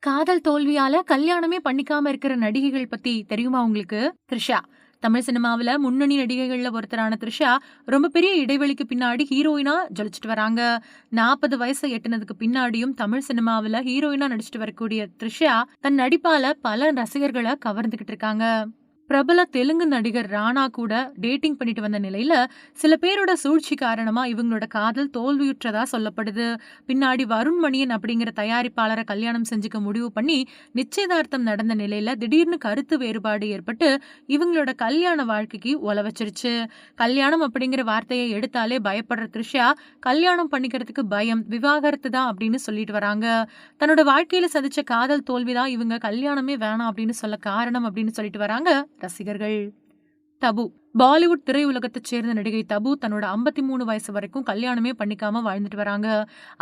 காதல் தோல்வியால கல்யாணமே பண்ணிக்காம இருக்கிற நடிகைகள் பத்தி தெரியுமா உங்களுக்கு? த்ரிஷா. தமிழ் சினிமாவுல முன்னணி நடிகைகள்ல ஒருத்தரான த்ரிஷா, ரொம்ப பெரிய இடைவெளிக்கு பின்னாடி ஹீரோயினா ஜொலிச்சுட்டு வராங்க. 40 வயசு எட்டுனதுக்கு பின்னாடியும் தமிழ் சினிமாவுல ஹீரோயினா நடிச்சுட்டு வரக்கூடிய த்ரிஷா, தன் நடிப்பால பல ரசிகர்கள கவர்ந்துகிட்டு இருக்காங்க. பிரபல தெலுங்கு நடிகர் ராணா கூட டேட்டிங் பண்ணிட்டு வந்த நிலையில சில பேரோட சூழ்ச்சி காரணமா இவங்களோட காதல் தோல்வியுற்றதா சொல்லப்படுது. பின்னாடி வருண் மணியன் அப்படிங்கிற தயாரிப்பாளரை கல்யாணம் செஞ்சுக்க முடிவு பண்ணி நிச்சயதார்த்தம் நடந்த நிலையில திடீர்னு கருத்து வேறுபாடு ஏற்பட்டு இவங்களோட கல்யாண வாழ்க்கைக்கு ஒல வச்சிருச்சு. கல்யாணம் அப்படிங்கிற வார்த்தையை எடுத்தாலே பயப்படுற த்ரிஷா, கல்யாணம் பண்ணிக்கிறதுக்கு பயம், விவாகரத்து தான் அப்படின்னு சொல்லிட்டு வராங்க. தன்னோட வாழ்க்கையில சந்திச்ச காதல் தோல்விதான் இவங்க கல்யாணமே வேணாம் அப்படின்னு சொல்ல காரணம் அப்படின்னு சொல்லிட்டு வராங்க ரசிகர்கள். தபு. பாலிவுட் திரையுலகத்தைச் சேர்ந்த நடிகை தபு தன்னோட 53 வயசு வரைக்கும் கல்யாணமே பண்ணிக்காம வாழ்ந்துட்டு வராங்க.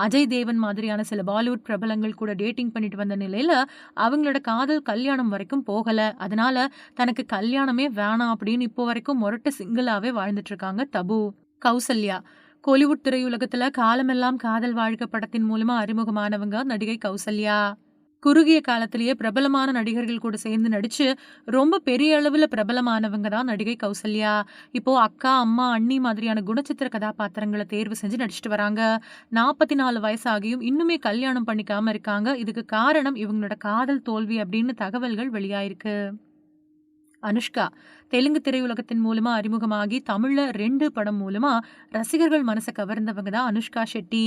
அஜய் தேவன் மாதிரியான சில பாலிவுட் பிரபலங்கள் கூட டேட்டிங் பண்ணிட்டு வந்த நிலையில அவங்களோட காதல் கல்யாணம் வரைக்கும் போகல. அதனால தனக்கு கல்யாணமே வேணாம் அப்படின்னு இப்போ வரைக்கும் மொரட்டு சிங்கிளாவே வாழ்ந்துட்டு இருக்காங்க தபு. கௌசல்யா. கோலிவுட் திரையுலகத்துல காலமெல்லாம் காதல் வாழ்க்கை படத்தின் மூலமா அறிமுகமானவங்க நடிகை கௌசல்யா. குறுகிய காலத்திலேயே பிரபலமான நடிகர்கள் கூட சேர்ந்து நடிச்சு ரொம்ப பெரிய அளவுல பிரபலமானவங்க தான் நடிகை கௌசல்யா. இப்போ அக்கா, அம்மா, அண்ணி மாதிரியான குணச்சித்திர கதாபாத்திரங்களை தேர்வு செஞ்சு நடிச்சிட்டு வராங்க. 44 வயசாகியும் இன்னுமே கல்யாணம் பண்ணிக்காம இருக்காங்க. இதுக்கு காரணம் இவங்களோட காதல் தோல்வி அப்படின்னு தகவல்கள் வெளியாயிருக்கு. அனுஷ்கா. தெலுங்கு திரையுலகத்தின் மூலமா அறிமுகமாகி தமிழ்ல 2 படம் மூலமா ரசிகர்கள் மனசை கவர்ந்தவங்க தான் அனுஷ்கா ஷெட்டி.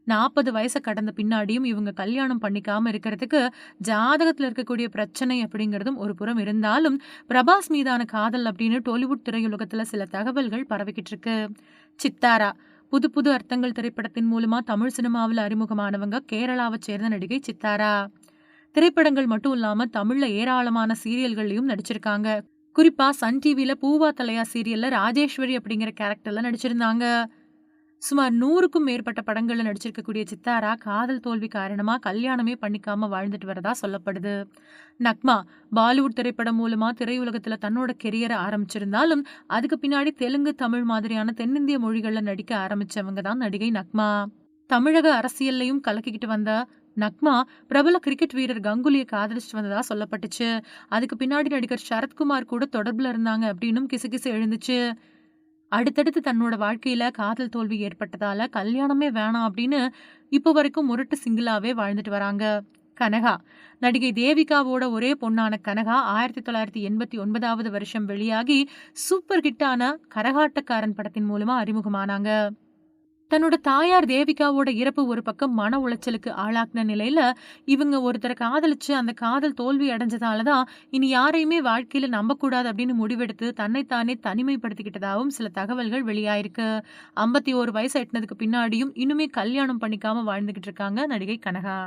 40 வயசை கடந்த பின்னாடியும் இவங்க கல்யாணம் பண்ணிக்காம இருக்கிறதுக்கு ஜாதகத்துல இருக்கக்கூடிய பிரச்சனை அப்படிங்கிறதும் ஒரு புறம் இருந்தாலும், பிரபாஸ் மீதான காதல் அப்படின்னு டோலிவுட் திரையுலகத்துல சில தகவல்கள் பரவிக்கிட்டு இருக்கு. சித்தாரா. புது புது அர்த்தங்கள் திரைப்படத்தின் மூலமா தமிழ் சினிமாவில் அறிமுகமானவங்க கேரளாவை சேர்ந்த நடிகை சித்தாரா. திரைப்படங்கள் மட்டும் இல்லாம தமிழ்ல ஏராளமான சீரியல்கள்லயும் நடிச்சிருக்காங்க. குறிப்பா சன் டிவில பூவா தலையா சீரியல்ல ராஜேஸ்வரி அப்படிங்கிற கேரக்டர்ல நடிச்சிருந்தாங்க. சுமார் 100க்கும் மேற்பட்ட படங்கள்ல நடிச்சிருக்கக்கூடிய சித்தாரா காதல் தோல்வி காரணமா கல்யாணமே பண்ணிக்காம வாழ்ந்துட்டு வரதா சொல்லப்படுது. நக்மா. பாலிவுட் திரைப்படம் மூலமா திரையுலகத்துல தன்னோட கெரியரை ஆரம்பிச்சிருந்தாலும் அதுக்கு பின்னாடி தெலுங்கு, தமிழ் மாதிரியான தென்னிந்திய மொழிகள்ல நடிக்க ஆரம்பிச்சவங்க தான் நடிகை நக்மா. தமிழக அரசியல்லையும் கலக்கிக்கிட்டு வந்த நக்மா பிரபல கிரிக்கெட் வீரர் கங்குலியை காதலிச்சுட்டு வந்ததா சொல்லப்பட்டுச்சு. அதுக்கு பின்னாடி நடிகர் சரத்குமார் கூட தொடர்புல இருந்தாங்க அப்படின்னும் கிசுகிசு எழுந்துச்சு. அடுத்தடுத்து தன்னோட வாழ்க்கையில காதல் தோல்வி ஏற்பட்டதால கல்யாணமே வேணாம் அப்படின்னு இப்போ வரைக்கும் முரட்டு சிங்கிளாவே வாழ்ந்துட்டு வராங்க. கனகா. நடிகை தேவிகாவோட ஒரே பொண்ணான கனகா 1989வது வருஷம் வெளியாகி சூப்பர் ஹிட்டான கரகாட்டக்காரன் படத்தின் மூலமா அறிமுகமானாங்க. தன்னோட தாயார் தேவிகாவோட இறப்பு ஒரு பக்கம் மன உளைச்சலுக்கு ஆளாக்குன நிலையில இவங்க ஒருத்தரை காதலிச்சு அந்த காதல் தோல்வி அடைஞ்சதாலதான் இனி யாரையுமே வாழ்க்கையில நம்பக்கூடாது அப்படின்னு முடிவெடுத்து தன்னைத்தானே தனிமைப்படுத்திக்கிட்டதாகவும் சில தகவல்கள் வெளியாயிருக்கு. 51 வயசு எட்டினதுக்கு பின்னாடியும் இன்னுமே கல்யாணம் பண்ணிக்காம வாழ்ந்துகிட்டு இருக்காங்க நடிகை கனகா.